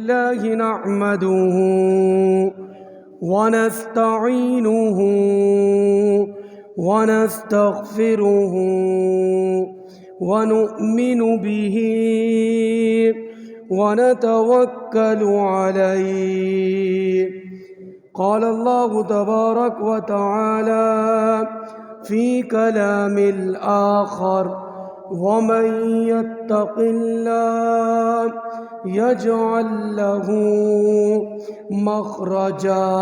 لله نحمده ونستعينه ونستغفره ونؤمن به ونتوكل عليه. قال الله تبارك وتعالى في كلام الآخر: ومن يتق الله يجعل له مخرجا.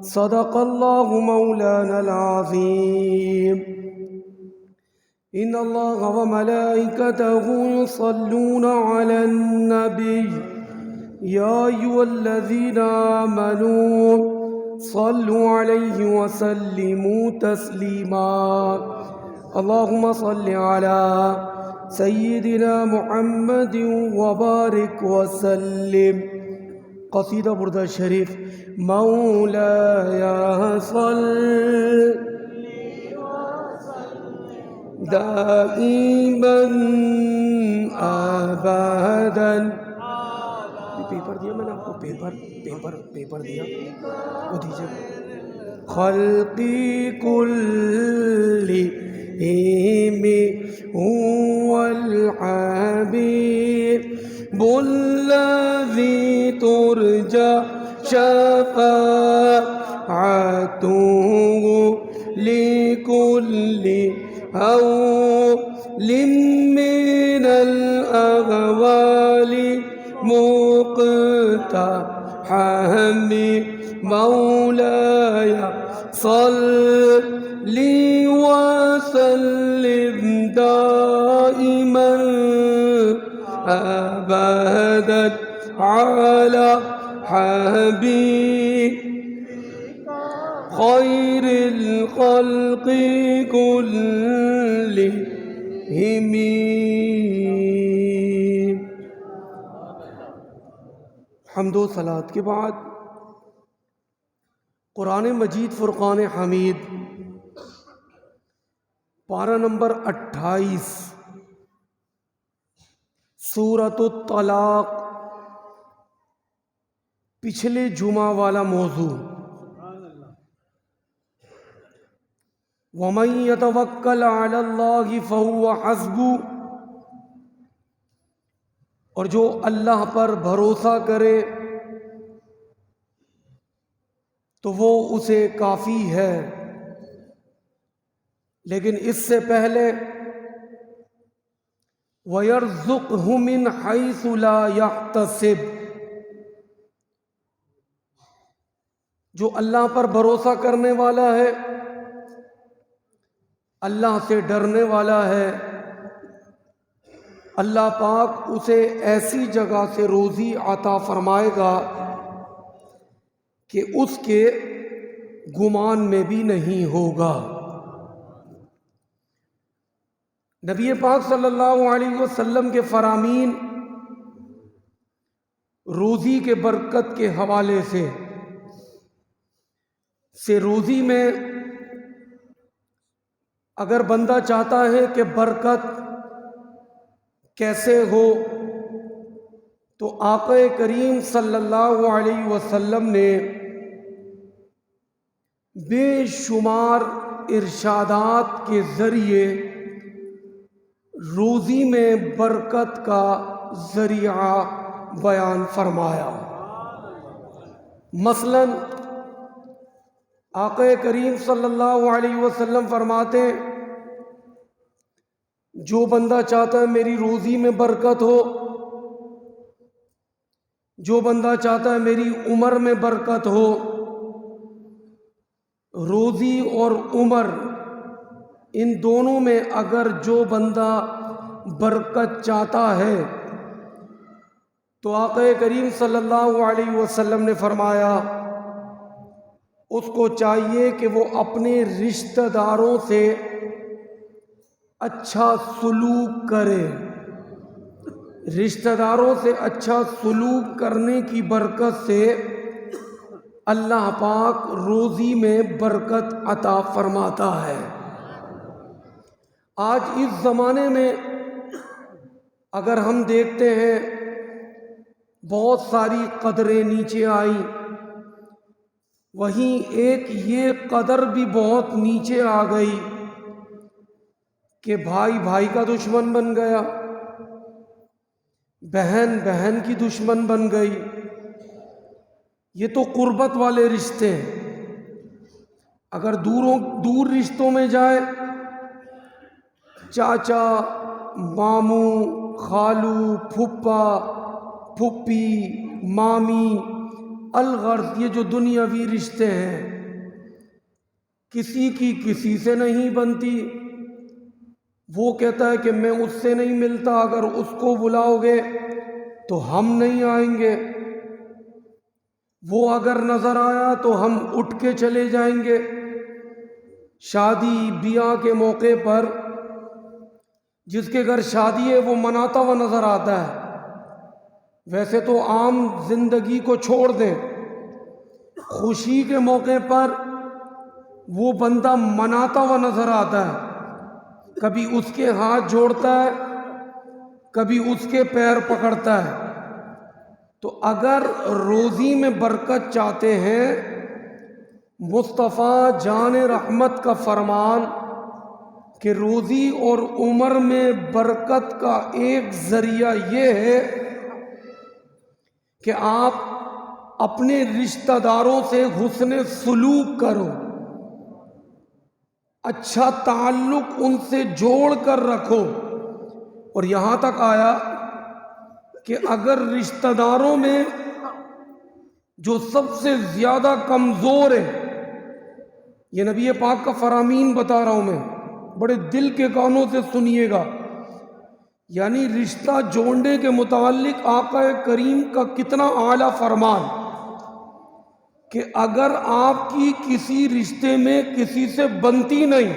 صدق الله مولانا العظيم. إن الله وملائكته يصلون على النبي يا أيها الذين آمنوا صلوا عليه وسلموا تسليما. اللهم صل على سيدنا محمد وبارك وسلم. قصیدہ بردہ شریف. مولاي صل دائما ابدا. پیپر دیا میں نے آپ کو، پیپر دیا وہ دیجیے. خلقی کلہم هو الحبیب الذی ترجى شفاعته لكل هول من الأهوال مقتحم. مولاي صل وسلم دائما أبدا على حبيب خير الخلق كلهم. حمد و صلات کے بعد قرآن مجید فرقان حمید پارہ نمبر 28 سورۃ الطلاق، پچھلے جمعہ والا موضوع. وَمَن يَتَوَكَّلْ عَلَى اللَّهِ فَهُوَ حَسْبُهُ. اور جو اللہ پر بھروسہ کرے تو وہ اسے کافی ہے. لیکن اس سے پہلے وَيَرْزُقْهُ مِنْ حَيْثُ لَا يَحْتَسِبُ. جو اللہ پر بھروسہ کرنے والا ہے، اللہ سے ڈرنے والا ہے، اللہ پاک اسے ایسی جگہ سے روزی عطا فرمائے گا کہ اس کے گمان میں بھی نہیں ہوگا. نبی پاک صلی اللہ علیہ وسلم کے فرامین روزی کے برکت کے حوالے سے روزی میں اگر بندہ چاہتا ہے کہ برکت کیسے ہو تو آقا کریم صلی اللہ علیہ وسلم نے بے شمار ارشادات کے ذریعے روزی میں برکت کا ذریعہ بیان فرمایا. مثلا آقا کریم صلی اللہ علیہ وسلم فرماتے جو بندہ چاہتا ہے میری روزی میں برکت ہو، جو بندہ چاہتا ہے میری عمر میں برکت ہو، روزی اور عمر ان دونوں میں اگر جو بندہ برکت چاہتا ہے تو آقا کریم صلی اللہ علیہ وسلم نے فرمایا اس کو چاہیے کہ وہ اپنے رشتہ داروں سے اچھا سلوک کرے. رشتہ داروں سے اچھا سلوک کرنے کی برکت سے اللہ پاک روزی میں برکت عطا فرماتا ہے. آج اس زمانے میں اگر ہم دیکھتے ہیں بہت ساری قدریں نیچے آئیں، وہیں ایک یہ قدر بھی بہت نیچے آ گئی کہ بھائی بھائی کا دشمن بن گیا، بہن بہن کی دشمن بن گئی۔ یہ تو قربت والے رشتے ہیں۔ اگر دور رشتوں میں جائے، چاچا، ماموں، خالو، پھپھا، پھپھی، مامی، الغرض یہ جو دنیاوی رشتے ہیں، کسی کی کسی سے نہیں بنتی۔ وہ کہتا ہے کہ میں اس سے نہیں ملتا، اگر اس کو بلاؤ گے تو ہم نہیں آئیں گے، وہ اگر نظر آیا تو ہم اٹھ کے چلے جائیں گے۔ شادی بیاہ کے موقع پر جس کے گھر شادی ہے وہ مناتا ہوا نظر آتا ہے، ویسے تو عام زندگی کو چھوڑ دیں، خوشی کے موقع پر وہ بندہ مناتا ہوا نظر آتا ہے، کبھی اس کے ہاتھ جوڑتا ہے، کبھی اس کے پیر پکڑتا ہے۔ تو اگر روزی میں برکت چاہتے ہیں، مصطفیٰ جان رحمت کا فرمان کہ روزی اور عمر میں برکت کا ایک ذریعہ یہ ہے کہ آپ اپنے رشتہ داروں سے حسن سلوک کرو، اچھا تعلق ان سے جوڑ کر رکھو۔ اور یہاں تک آیا کہ اگر رشتہ داروں میں جو سب سے زیادہ کمزور ہے، یہ نبی پاک کا فرامین بتا رہا ہوں میں، بڑے دل کے کانوں سے سنیے گا، یعنی رشتہ جوڑنے کے متعلق آقا کریم کا کتنا اعلیٰ فرمان کہ اگر آپ کی کسی رشتے میں کسی سے بنتی نہیں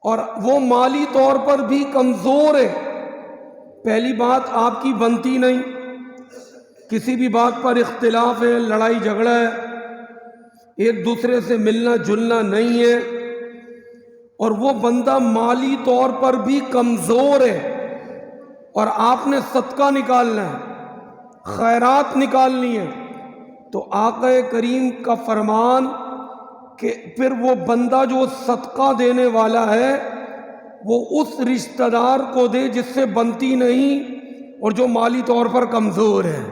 اور وہ مالی طور پر بھی کمزور ہے، پہلی بات آپ کی بنتی نہیں، کسی بھی بات پر اختلاف ہے، لڑائی جھگڑا ہے، ایک دوسرے سے ملنا جلنا نہیں ہے، اور وہ بندہ مالی طور پر بھی کمزور ہے، اور آپ نے صدقہ نکالنا ہے، خیرات نکالنی ہے، تو آقا کریم کا فرمان کہ پھر وہ بندہ جو صدقہ دینے والا ہے وہ اس رشتہ دار کو دے جس سے بنتی نہیں اور جو مالی طور پر کمزور ہے۔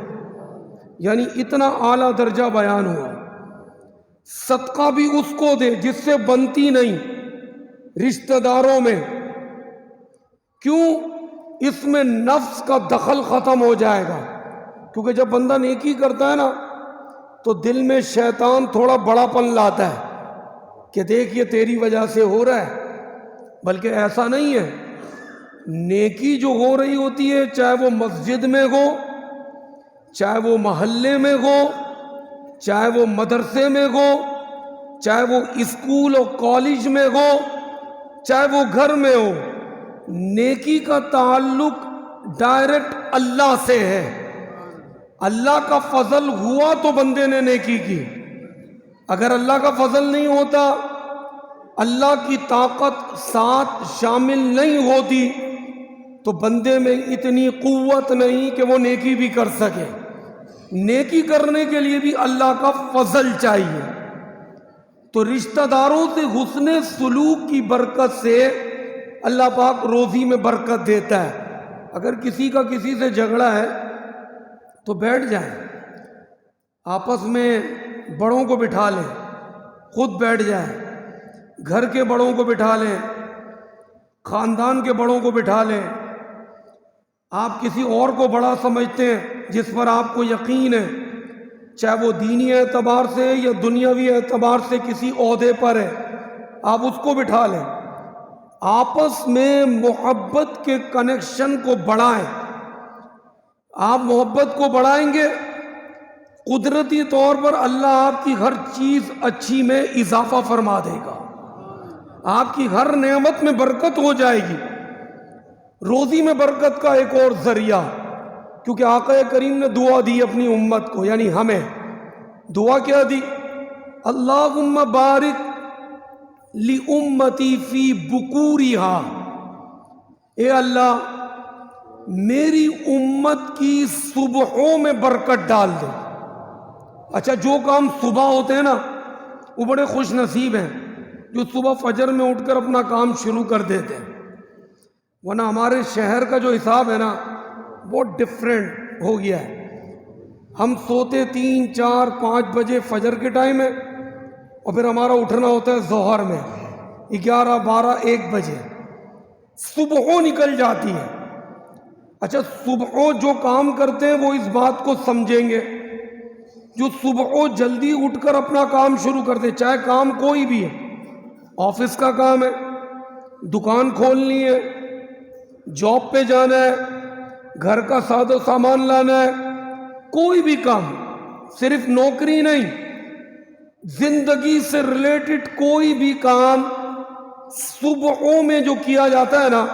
یعنی اتنا اعلیٰ درجہ بیان ہوا، صدقہ بھی اس کو دے جس سے بنتی نہیں رشتہ داروں میں۔ کیوں؟ اس میں نفس کا دخل ختم ہو جائے گا، کیونکہ جب بندہ نیکی کرتا ہے نا تو دل میں شیطان تھوڑا بڑا پن لاتا ہے کہ دیکھ یہ تیری وجہ سے ہو رہا ہے، بلکہ ایسا نہیں ہے۔ نیکی جو ہو رہی ہوتی ہے، چاہے وہ مسجد میں ہو، چاہے وہ محلے میں ہو، چاہے وہ مدرسے میں ہو، چاہے وہ اسکول اور کالج میں ہو، چاہے وہ گھر میں ہو، نیکی کا تعلق ڈائریکٹ اللہ سے ہے۔ اللہ کا فضل ہوا تو بندے نے نیکی کی، اگر اللہ کا فضل نہیں ہوتا، اللہ کی طاقت ساتھ شامل نہیں ہوتی، تو بندے میں اتنی قوت نہیں کہ وہ نیکی بھی کر سکے۔ نیکی کرنے کے لیے بھی اللہ کا فضل چاہیے۔ تو رشتہ داروں سے حسن سلوک کی برکت سے اللہ پاک روزی میں برکت دیتا ہے۔ اگر کسی کا کسی سے جھگڑا ہے تو بیٹھ جائیں، آپس میں بڑوں کو بٹھا لیں، خود بیٹھ جائیں، گھر کے بڑوں کو بٹھا لیں، خاندان کے بڑوں کو بٹھا لیں۔ آپ کسی اور کو بڑا سمجھتے ہیں جس پر آپ کو یقین ہے، چاہے وہ دینی اعتبار سے یا دنیاوی اعتبار سے کسی عہدے پر ہے، آپ اس کو بٹھا لیں، آپس میں محبت کے کنیکشن کو بڑھائیں۔ آپ محبت کو بڑھائیں گے، قدرتی طور پر اللہ آپ کی ہر چیز اچھی میں اضافہ فرما دے گا، آپ کی ہر نعمت میں برکت ہو جائے گی۔ روزی میں برکت کا ایک اور ذریعہ، کیونکہ آقا کریم نے دعا دی اپنی امت کو، یعنی ہمیں دعا کیا دی؟ اللہم بارک لی امتی فی بکورہا، اے اللہ میری امت کی صبحوں میں برکت ڈال دے. اچھا، جو کام صبح ہوتے ہیں نا وہ بڑے خوش نصیب ہیں جو صبح فجر میں اٹھ کر اپنا کام شروع کر دیتے ہیں، ورنہ ہمارے شہر کا جو حساب ہے نا بہت ڈفرینٹ ہو گیا ہے. ہم سوتے 3 4 5 بجے فجر کے ٹائم ہے، اور پھر ہمارا اٹھنا ہوتا ہے ظہر میں 11 12 1 بجے. صبحوں نکل جاتی ہے. اچھا، صبحوں جو کام کرتے ہیں وہ اس بات کو سمجھیں گے، جو صبحوں جلدی اٹھ کر اپنا کام شروع کرتے، چاہے کام کوئی بھی ہے، آفس کا کام ہے، دکان کھولنی ہے، جاب پہ جانا ہے، گھر کا ساز و سامان لانا ہے، کوئی بھی کام، صرف نوکری نہیں، زندگی سے ریلیٹڈ کوئی بھی کام صبحوں میں جو کیا جاتا ہے نا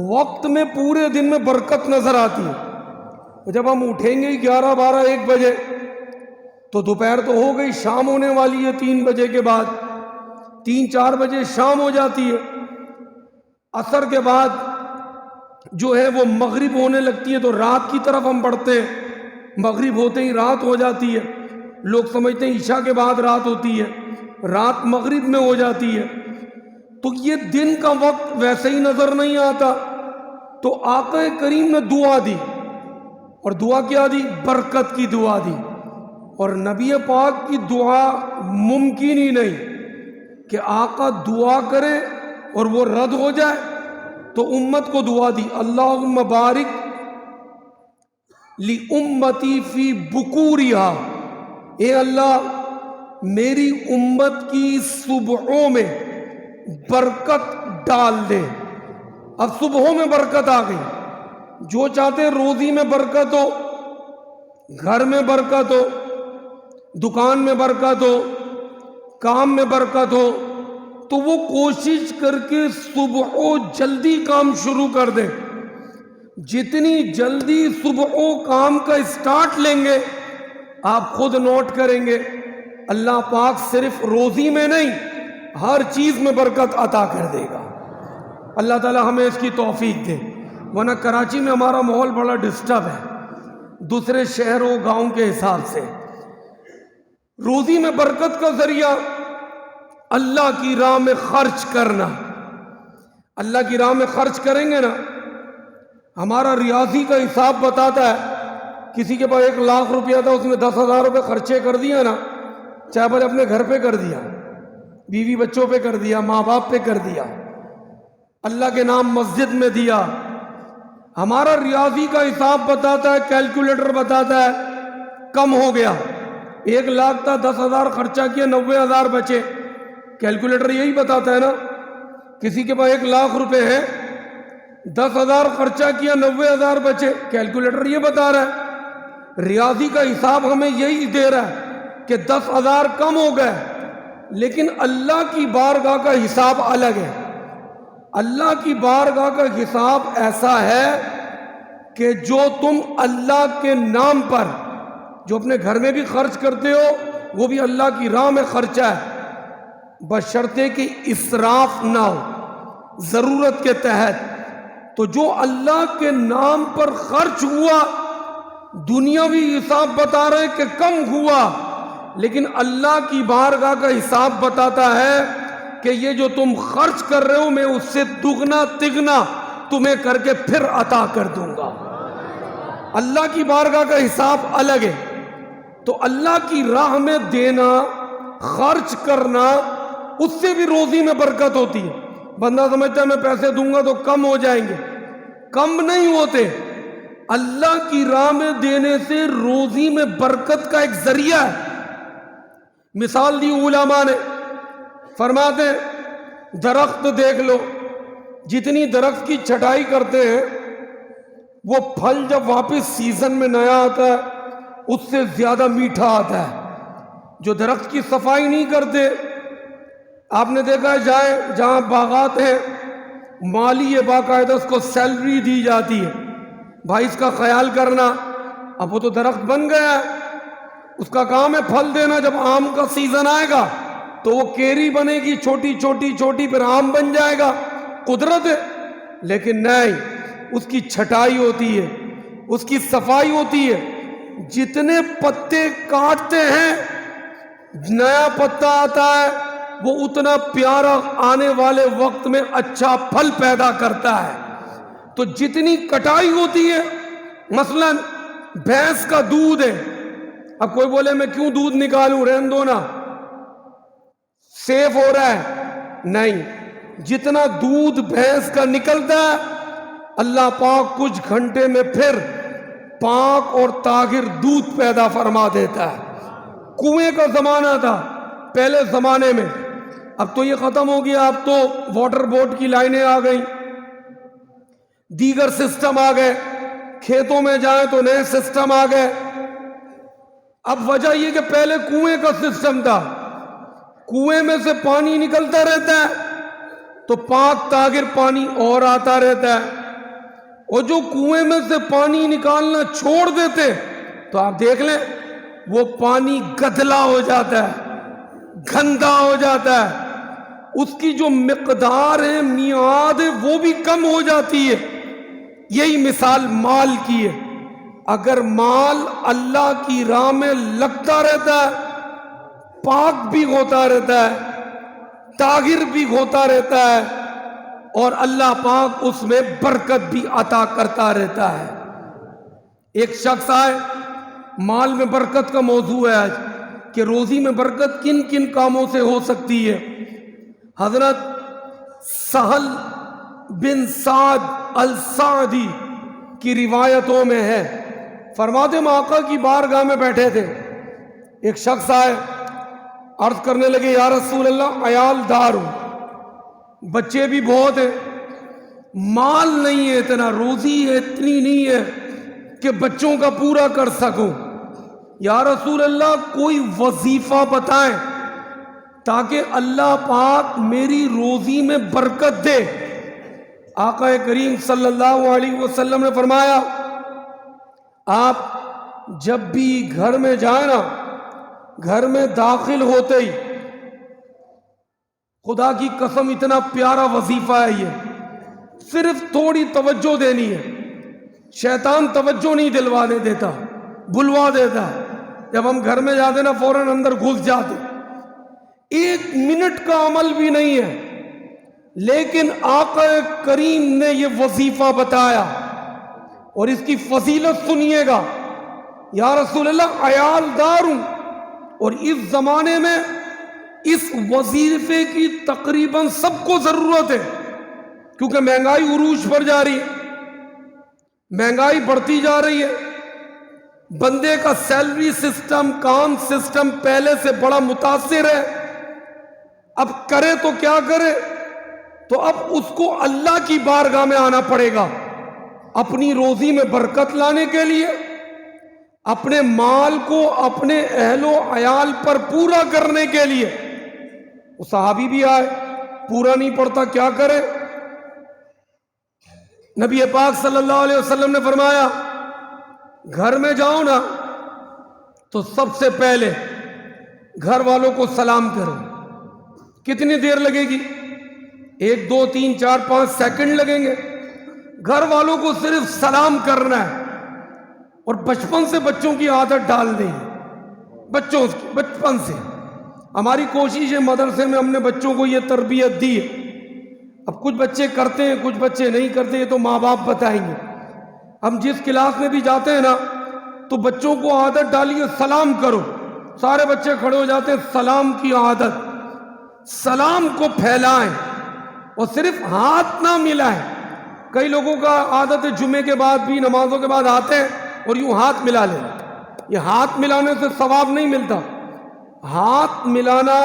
وقت میں پورے دن میں برکت نظر آتی ہے. جب ہم اٹھیں گے 11 12 1 بجے تو دوپہر تو ہو گئی، شام ہونے والی ہے 3 بجے کے بعد، 3 4 بجے شام ہو جاتی ہے. عصر کے بعد جو ہے وہ مغرب ہونے لگتی ہے، تو رات کی طرف ہم بڑھتے ہیں. مغرب ہوتے ہی رات ہو جاتی ہے. لوگ سمجھتے ہیں عشاء کے بعد رات ہوتی ہے، رات مغرب میں ہو جاتی ہے. تو یہ دن کا وقت ویسے ہی نظر نہیں آتا. تو آقا کریم نے دعا دی، اور دعا کیا دی؟ برکت کی دعا دی. اور نبی پاک کی دعا ممکن ہی نہیں کہ آقا دعا کرے اور وہ رد ہو جائے. تو امت کو دعا دی، اللہم بارک لی امتی فی بکورہا، اے اللہ میری امت کی صبحوں میں برکت ڈال دے. اب صبحوں میں برکت آ گئی. جو چاہتے روزی میں برکت ہو، گھر میں برکت ہو، دکان میں برکت ہو، کام میں برکت ہو، تو وہ کوشش کر کے صبحوں جلدی کام شروع کر دیں. جتنی جلدی صبحوں کام کا اسٹارٹ لیں گے، آپ خود نوٹ کریں گے اللہ پاک صرف روزی میں نہیں ہر چیز میں برکت عطا کر دے گا. اللہ تعالی ہمیں اس کی توفیق دے. ورنہ کراچی میں ہمارا ماحول بڑا ڈسٹرب ہے دوسرے شہروں گاؤں کے حساب سے. روزی میں برکت کا ذریعہ اللہ کی راہ میں خرچ کرنا. اللہ کی راہ میں خرچ کریں گے نا، ہمارا ریاضی کا حساب بتاتا ہے کسی کے پاس 1 لاکھ روپیہ تھا، اس نے 10,000 روپے خرچے کر دیا نا، چاہے بھلے اپنے گھر پہ کر دیا، بیوی بچوں پہ کر دیا، ماں باپ پہ کر دیا، اللہ کے نام مسجد میں دیا. ہمارا ریاضی کا حساب بتاتا ہے، کیلکولیٹر بتاتا ہے کم ہو گیا. 1 لاکھ تھا، 10,000 خرچہ کیا، 90,000 بچے. کیلکولیٹر یہی بتاتا ہے نا. کسی کے پاس 1 لاکھ روپے ہے، 10,000 خرچہ کیا، 90,000 بچے. کیلکولیٹر یہ بتا رہا ہے. ریاضی کا حساب ہمیں یہی دے رہا ہے کہ 10,000 کم ہو گئے، لیکن اللہ کی بارگاہ کا حساب الگ ہے. اللہ کی بارگاہ کا حساب ایسا ہے کہ جو تم اللہ کے نام پر جو اپنے گھر میں بھی خرچ کرتے ہو وہ بھی اللہ کی راہ میں خرچہ ہے، بشرطے کہ اسراف نہ ہو، ضرورت کے تحت. تو جو اللہ کے نام پر خرچ ہوا دنیاوی حساب بتا رہے کہ کم ہوا، لیکن اللہ کی بارگاہ کا حساب بتاتا ہے کہ یہ جو تم خرچ کر رہے ہو میں اس سے دگنا تگنا تمہیں کر کے پھر عطا کر دوں گا. اللہ کی بارگاہ کا حساب الگ ہے. تو اللہ کی راہ میں دینا، خرچ کرنا، اس سے بھی روزی میں برکت ہوتی ہے. بندہ سمجھتا ہے میں پیسے دوں گا تو کم ہو جائیں گے، کم نہیں ہوتے. اللہ کی راہ میں دینے سے روزی میں برکت کا ایک ذریعہ ہے. مثال دی علماء نے، فرماتے ہیں درخت دیکھ لو، جتنی درخت کی چھٹائی کرتے ہیں وہ پھل جب واپس سیزن میں نیا آتا ہے اس سے زیادہ میٹھا آتا ہے. جو درخت کی صفائی نہیں کرتے، آپ نے دیکھا ہے جہاں باغات ہیں مالی باقاعدہ اس کو سیلری دی جاتی ہے، بھائی اس کا خیال کرنا. اب وہ تو درخت بن گیا ہے، اس کا کام ہے پھل دینا. جب آم کا سیزن آئے گا تو وہ کیری بنے گی، چھوٹی چھوٹی چھوٹی، پھر آم بن جائے گا. قدرت ہے. لیکن نہیں، اس کی چھٹائی ہوتی ہے، اس کی صفائی ہوتی ہے. جتنے پتے کاٹتے ہیں نیا پتا آتا ہے، وہ اتنا پیارا آنے والے وقت میں اچھا پھل پیدا کرتا ہے. تو جتنی کٹائی ہوتی ہے، مثلا بھینس کا دودھ ہے، اب کوئی بولے میں کیوں دودھ نکالوں، رہن دو نا، سیف ہو رہا ہے. نہیں، جتنا دودھ بھینس کا نکلتا ہے اللہ پاک کچھ گھنٹے میں پھر پاک اور طاہر دودھ پیدا فرما دیتا ہے. کنویں کا زمانہ تھا پہلے زمانے میں، اب تو یہ ختم ہو گیا، اب تو واٹر بورڈ کی لائنیں آ گئیں، دیگر سسٹم آ گئے، کھیتوں میں جائیں تو نئے سسٹم آ گئے. اب وجہ یہ کہ پہلے کنویں کا سسٹم تھا، کنویں میں سے پانی نکلتا رہتا ہے تو پاک طاہر پانی اور آتا رہتا ہے. اور جو کنویں میں سے پانی نکالنا چھوڑ دیتے تو آپ دیکھ لیں وہ پانی گدلا ہو جاتا ہے، گندا ہو جاتا ہے، اس کی جو مقدار ہے، میعاد ہے، وہ بھی کم ہو جاتی ہے. یہی مثال مال کی ہے. اگر مال اللہ کی راہ میں لگتا رہتا ہے، پاک بھی ہوتا رہتا ہے، طاہر بھی ہوتا رہتا ہے، اور اللہ پاک اس میں برکت بھی عطا کرتا رہتا ہے. ایک شخص آئے، مال میں برکت کا موضوع ہے آج کہ روزی میں برکت کن کن کاموں سے ہو سکتی ہے. حضرت سہل بن سعد السعدی کی روایتوں میں ہے، فرماتے ہیں آقا کی بارگاہ میں بیٹھے تھے، ایک شخص آئے، عرض کرنے لگے یا رسول اللہ عیال دار ہوں، بچے بھی بہت ہیں، مال نہیں ہے اتنا، روزی ہے اتنی نہیں ہے کہ بچوں کا پورا کر سکوں. یا رسول اللہ کوئی وظیفہ بتائیں تاکہ اللہ پاک میری روزی میں برکت دے. آقا کریم صلی اللہ علیہ وسلم نے فرمایا آپ جب بھی گھر میں جائیں نا، گھر میں داخل ہوتے ہی خدا کی قسم اتنا پیارا وظیفہ ہے یہ، صرف تھوڑی توجہ دینی ہے. شیطان توجہ نہیں دلوانے دیتا، بلوا دیتا ہے. جب ہم گھر میں جاتے نا فوراً اندر گھس جاتے، ایک منٹ کا عمل بھی نہیں ہے. لیکن آقا کریم نے یہ وظیفہ بتایا اور اس کی فضیلت سنیے گا. یا رسول اللہ عیال دار ہوں، اور اس زمانے میں اس وظیفے کی تقریباً سب کو ضرورت ہے، کیونکہ مہنگائی عروج پر جا رہی ہے، مہنگائی بڑھتی جا رہی ہے. بندے کا سیلری سسٹم، کام سسٹم پہلے سے بڑا متاثر ہے. اب کرے تو کیا کرے؟ تو اب اس کو اللہ کی بارگاہ میں آنا پڑے گا اپنی روزی میں برکت لانے کے لیے، اپنے مال کو اپنے اہل و عیال پر پورا کرنے کے لیے. وہ صحابی بھی آئے، پورا نہیں پڑتا کیا کرے؟ نبی پاک صلی اللہ علیہ وسلم نے فرمایا گھر میں جاؤ نا تو سب سے پہلے گھر والوں کو سلام کرو. کتنی دیر لگے گی؟ 1 2 3 4 5 سیکنڈ لگیں گے. گھر والوں کو صرف سلام کرنا ہے، اور بچپن سے بچوں کی عادت ڈال دیں. بچپن سے ہماری کوشش ہے، مدرسے میں ہم نے بچوں کو یہ تربیت دی ہے. اب کچھ بچے کرتے ہیں، کچھ بچے نہیں کرتے، یہ تو ماں باپ بتائیں گے. ہم جس کلاس میں بھی جاتے ہیں نا تو بچوں کو عادت ڈالیے سلام کرو. سارے بچے کھڑے ہو جاتے ہیں. سلام کی عادت، سلام کو پھیلائیں اور صرف ہاتھ نہ ملائیں. کئی لوگوں کا عادت ہے جمعے کے بعد بھی، نمازوں کے بعد آتے ہیں اور یوں ہاتھ ملا لیں. یہ ہاتھ ملانے سے ثواب نہیں ملتا. ہاتھ ملانا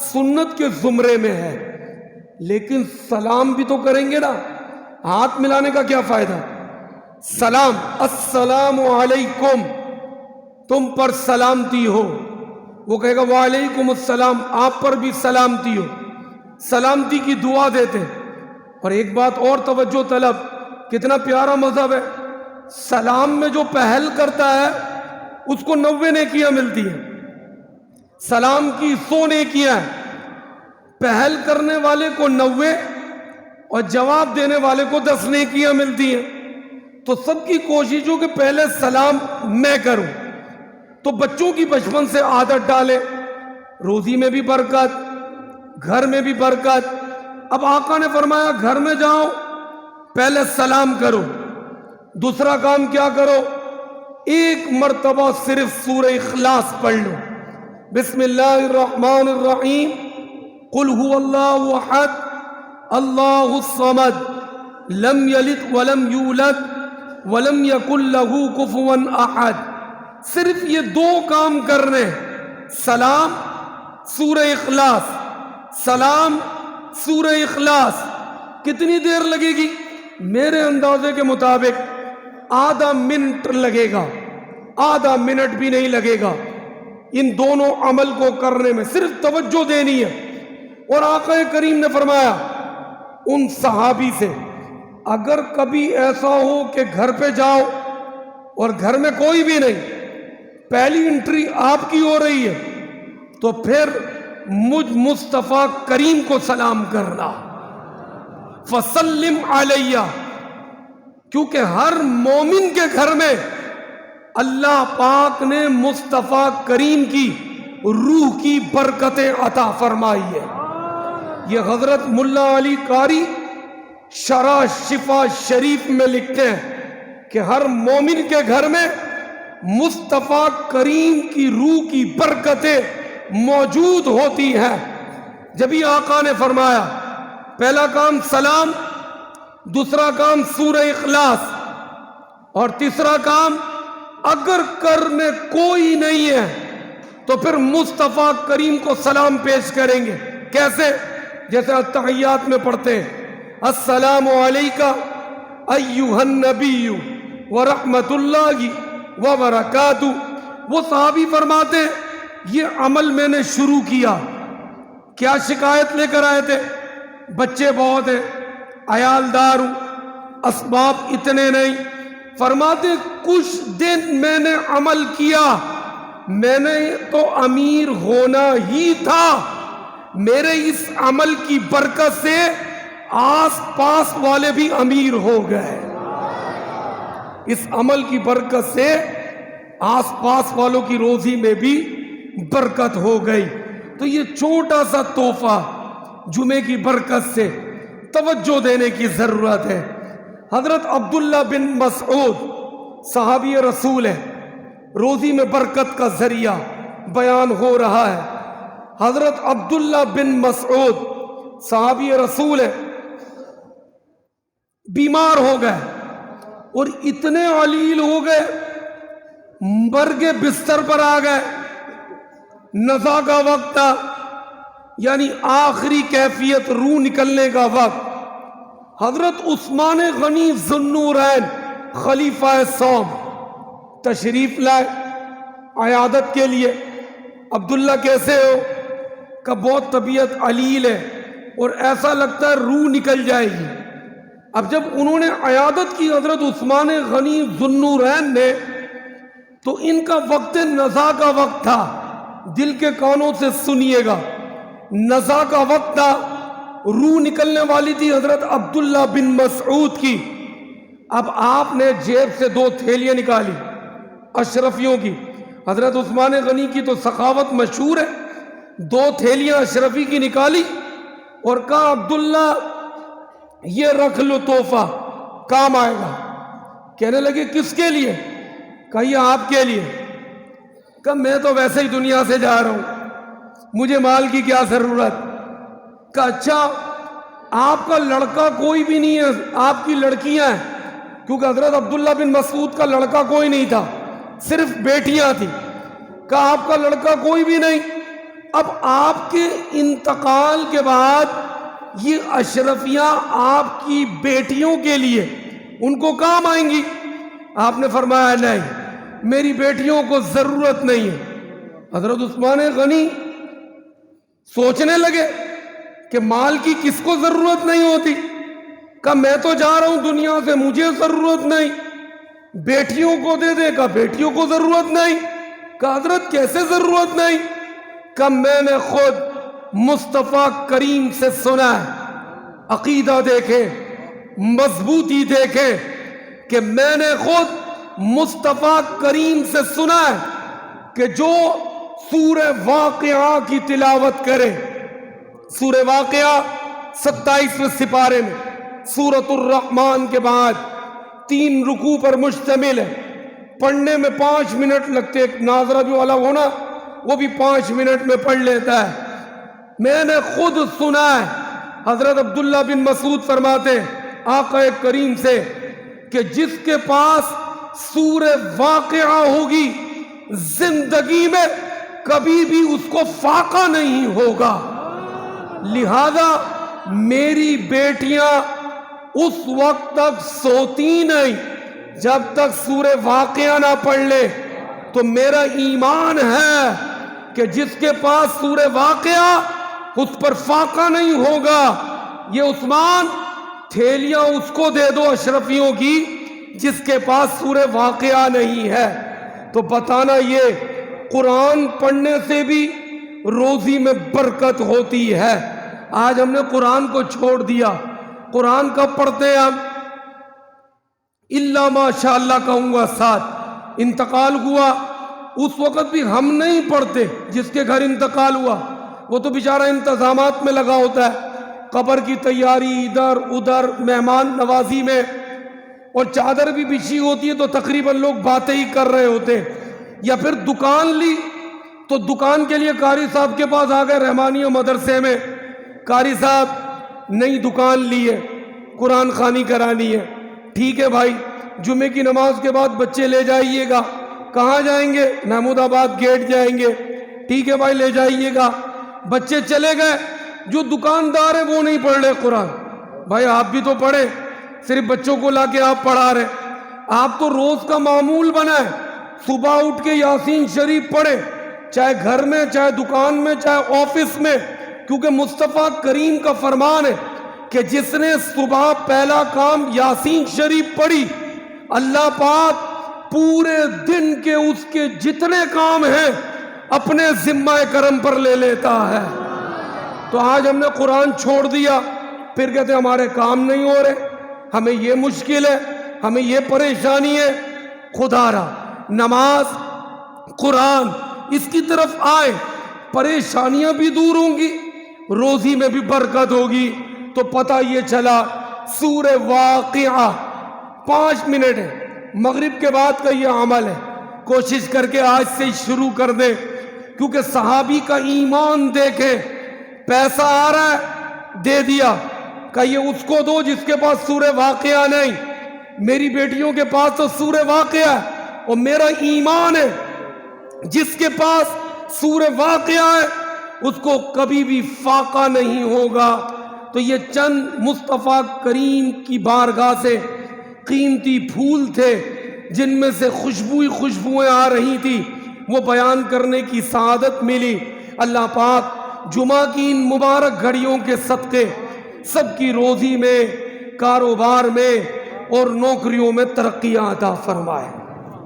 سنت کے زمرے میں ہے، لیکن سلام بھی تو کریں گے نا. ہاتھ ملانے کا کیا فائدہ؟ سلام، السلام علیکم، تم پر سلامتی ہو. وہ کہے گا وعلیکم السلام، آپ پر بھی سلامتی ہو. سلامتی کی دعا دیتے. اور ایک بات اور توجہ طلب، کتنا پیارا مذہب ہے. سلام میں جو پہل کرتا ہے اس کو 90 نیکیاں ملتی ہیں. سلام کی 100 نیکیاں ہیں. پہل کرنے والے کو 90 اور جواب دینے والے کو 10 نیکیاں ملتی ہیں. تو سب کی کوشش ہو کہ پہلے سلام میں کروں. تو بچوں کی بچپن سے عادت ڈالے, روزی میں بھی برکت, گھر میں بھی برکت. اب آقا نے فرمایا گھر میں جاؤ پہلے سلام کرو. دوسرا کام کیا کرو, ایک مرتبہ صرف سورہ اخلاص پڑھ لو. بسم اللہ الرحمن الرحیم, قل هو اللہ احد اللہ الصمد لم یلد ولم یولد ولم یکن لہ کفوا احد. صرف یہ دو کام کرنے, سلام سورہ اخلاص, سلام سورہ اخلاص. کتنی دیر لگے گی؟ میرے اندازے کے مطابق آدھا منٹ لگے گا, آدھا منٹ بھی نہیں لگے گا ان دونوں عمل کو کرنے میں. صرف توجہ دینی ہے. اور آقا کریم نے فرمایا ان صحابی سے, اگر کبھی ایسا ہو کہ گھر پہ جاؤ اور گھر میں کوئی بھی نہیں, پہلی انٹری آپ کی ہو رہی ہے, تو پھر مجھ مصطفیٰ کریم کو سلام کرنا, فسلم علیہ. کیونکہ ہر مومن کے گھر میں اللہ پاک نے مصطفیٰ کریم کی روح کی برکتیں عطا فرمائی ہے. یہ حضرت ملا علی قاری شرح شفا شریف میں لکھتے ہیں کہ ہر مومن کے گھر میں مصطفیٰ کریم کی روح کی برکتیں موجود ہوتی ہیں. جبھی آقا نے فرمایا پہلا کام سلام, دوسرا کام سورہ اخلاص, اور تیسرا کام اگر کرنے کوئی نہیں ہے تو پھر مصطفیٰ کریم کو سلام پیش کریں گے. کیسے؟ جیسے التحیات میں پڑھتے ہیں السلام علیکہ ایہا النبی ورحمت اللہ وبرکاتہ. وہ صحابی فرماتے یہ عمل میں نے شروع کیا, کیا شکایت لے کر آئے تھے؟ بچے بہت ہیں, عیالدار ہوں, اسباب اتنے نہیں. فرماتے کچھ دن میں نے عمل کیا, میں نے تو امیر ہونا ہی تھا, میرے اس عمل کی برکت سے آس پاس والے بھی امیر ہو گئے. اس عمل کی برکت سے آس پاس والوں کی روزی میں بھی برکت ہو گئی. تو یہ چھوٹا سا تحفہ جمعے کی برکت سے توجہ دینے کی ضرورت ہے. حضرت عبداللہ بن مسعود صحابی رسول ہے, روزی میں برکت کا ذریعہ بیان ہو رہا ہے. حضرت عبداللہ بن مسعود صحابی رسول ہے, بیمار ہو گئے اور اتنے علیل ہو گئے, مرگ بستر پر آ گئے. نزا کا وقت تھا, یعنی آخری کیفیت, روح نکلنے کا وقت. حضرت عثمان غنی ذو النورین خلیفہ سوم تشریف لائے عیادت کے لیے. عبداللہ کیسے ہو؟ کہ بہت طبیعت علیل ہے اور ایسا لگتا ہے روح نکل جائے گی. اب جب انہوں نے عیادت کی حضرت عثمان غنی ذو النورین نے, تو ان کا وقت نزا کا وقت تھا. دل کے کانوں سے سنیے گا, نزا کا وقت تھا, روح نکلنے والی تھی حضرت عبداللہ بن مسعود کی. اب آپ نے جیب سے 2 تھیلیاں نکالی اشرفیوں کی. حضرت عثمان غنی کی تو سخاوت مشہور ہے, 2 تھیلیاں اشرفی کی نکالی اور کہا عبداللہ یہ رکھ لو, تحفہ کام آئے گا. کہنے لگے کس کے لیے؟ کہا یہ آپ کے لیے. کہا میں تو ویسے ہی دنیا سے جا رہا ہوں, مجھے مال کی کیا ضرورت. کہا اچھا آپ کا لڑکا کوئی بھی نہیں ہے, آپ کی لڑکیاں ہیں, کیونکہ حضرت عبداللہ بن مسعود کا لڑکا کوئی نہیں تھا, صرف بیٹیاں تھیں. کہا آپ کا لڑکا کوئی بھی نہیں, اب آپ کے انتقال کے بعد یہ اشرفیاں آپ کی بیٹیوں کے لیے, ان کو کام آئیں گی. آپ نے فرمایا نہیں, میری بیٹیوں کو ضرورت نہیں ہے. حضرت عثمان غنی سوچنے لگے کہ مال کی کس کو ضرورت نہیں ہوتی. کہا میں تو جا رہا ہوں دنیا سے, مجھے ضرورت نہیں. بیٹیوں کو دے دے. کہا بیٹیوں کو ضرورت نہیں. کہا حضرت کیسے ضرورت نہیں؟ کہا میں نے خود مصطفیٰ کریم سے سنا ہے, عقیدہ دیکھے, مضبوطی دیکھے, کہ میں نے خود مصطفیٰ کریم سے سنا ہے کہ جو سورہ واقعہ کی تلاوت کرے، سورہ واقعہ 27ویں سپارے میں سورۃ الرحمن کے بعد 3 رکوع پر مشتمل ہے، پڑھنے میں 5 منٹ لگتے، ایک ناظرہ جو والا ہونا وہ بھی 5 منٹ میں پڑھ لیتا ہے۔ میں نے خود سنا ہے، حضرت عبداللہ بن مسعود فرماتے آقا کریم سے کہ جس کے پاس سورہ واقعہ ہوگی زندگی میں کبھی بھی اس کو فاقہ نہیں ہوگا۔ لہذا میری بیٹیاں اس وقت تک سوتی نہیں جب تک سورہ واقعہ نہ پڑھ لے۔ تو میرا ایمان ہے کہ جس کے پاس سورہ واقعہ اس پر فاقہ نہیں ہوگا۔ یہ عثمان تھیلیاں اس کو دے دو اشرفیوں کی جس کے پاس سورہ واقعہ نہیں ہے۔ تو بتانا یہ قرآن پڑھنے سے بھی روزی میں برکت ہوتی ہے۔ آج ہم نے قرآن کو چھوڑ دیا۔ قرآن کب پڑھتے ہیں ہم؟ اللہ ماشاء اللہ کہوں گا ساتھ انتقال ہوا اس وقت بھی ہم نہیں پڑھتے۔ جس کے گھر انتقال ہوا وہ تو بیچارہ انتظامات میں لگا ہوتا ہے، قبر کی تیاری ادھر ادھر، مہمان نوازی میں، اور چادر بھی بچھی ہوتی ہے تو تقریباً لوگ باتیں ہی کر رہے ہوتے ہیں۔ یا پھر دکان لی تو دکان کے لیے قاری صاحب کے پاس آ گئے رحمانیہ مدرسے میں، قاری صاحب نئی دکان لی ہے، قرآن خوانی کرانی ہے۔ ٹھیک ہے بھائی، جمعے کی نماز کے بعد بچے لے جائیے گا۔ کہاں جائیں گے؟ محمود آباد گیٹ جائیں گے۔ ٹھیک ہے بھائی، لے جائیے گا۔ بچے چلے گئے، جو دکاندار ہے وہ نہیں پڑھ رہے قرآن۔ بھائی آپ بھی تو پڑھے، صرف بچوں کو لا کے آپ پڑھا رہے۔ آپ تو روز کا معمول بنائے، صبح اٹھ کے یاسین شریف پڑھے، چاہے گھر میں، چاہے دکان میں، چاہے آفس میں، کیونکہ مصطفیٰ کریم کا فرمان ہے کہ جس نے صبح پہلا کام یاسین شریف پڑھی، اللہ پاک پورے دن کے اس کے جتنے کام ہیں اپنے ذمہ کرم پر لے لیتا ہے۔ تو آج ہم نے قرآن چھوڑ دیا، پھر کہتے ہمارے کام نہیں ہو رہے، ہمیں یہ مشکل ہے، ہمیں یہ پریشانی ہے۔ خدا را نماز قرآن اس کی طرف آئے، پریشانیاں بھی دور ہوں گی، روزی میں بھی برکت ہوگی۔ تو پتہ یہ چلا سورہ واقعہ 5 منٹ ہے، مغرب کے بعد کا یہ عمل ہے، کوشش کر کے آج سے شروع کر دیں، کیونکہ صحابی کا ایمان دیکھیں، پیسہ آ رہا ہے دے دیا، کہ یہ اس کو دو جس کے پاس سورہ واقعہ نہیں۔ میری بیٹیوں کے پاس تو سورہ واقعہ ہے، اور میرا ایمان ہے جس کے پاس سورہ واقعہ ہے اس کو کبھی بھی فاقہ نہیں ہوگا۔ تو یہ چند مصطفیٰ کریم کی بارگاہ سے قیمتی پھول تھے جن میں سے خوشبوئیں آ رہی تھی، وہ بیان کرنے کی سعادت ملی۔ اللہ پاک جمعہ کی ان مبارک گھڑیوں کے صدقے سب کی روزی میں، کاروبار میں اور نوکریوں میں ترقیاں عطا فرمائے۔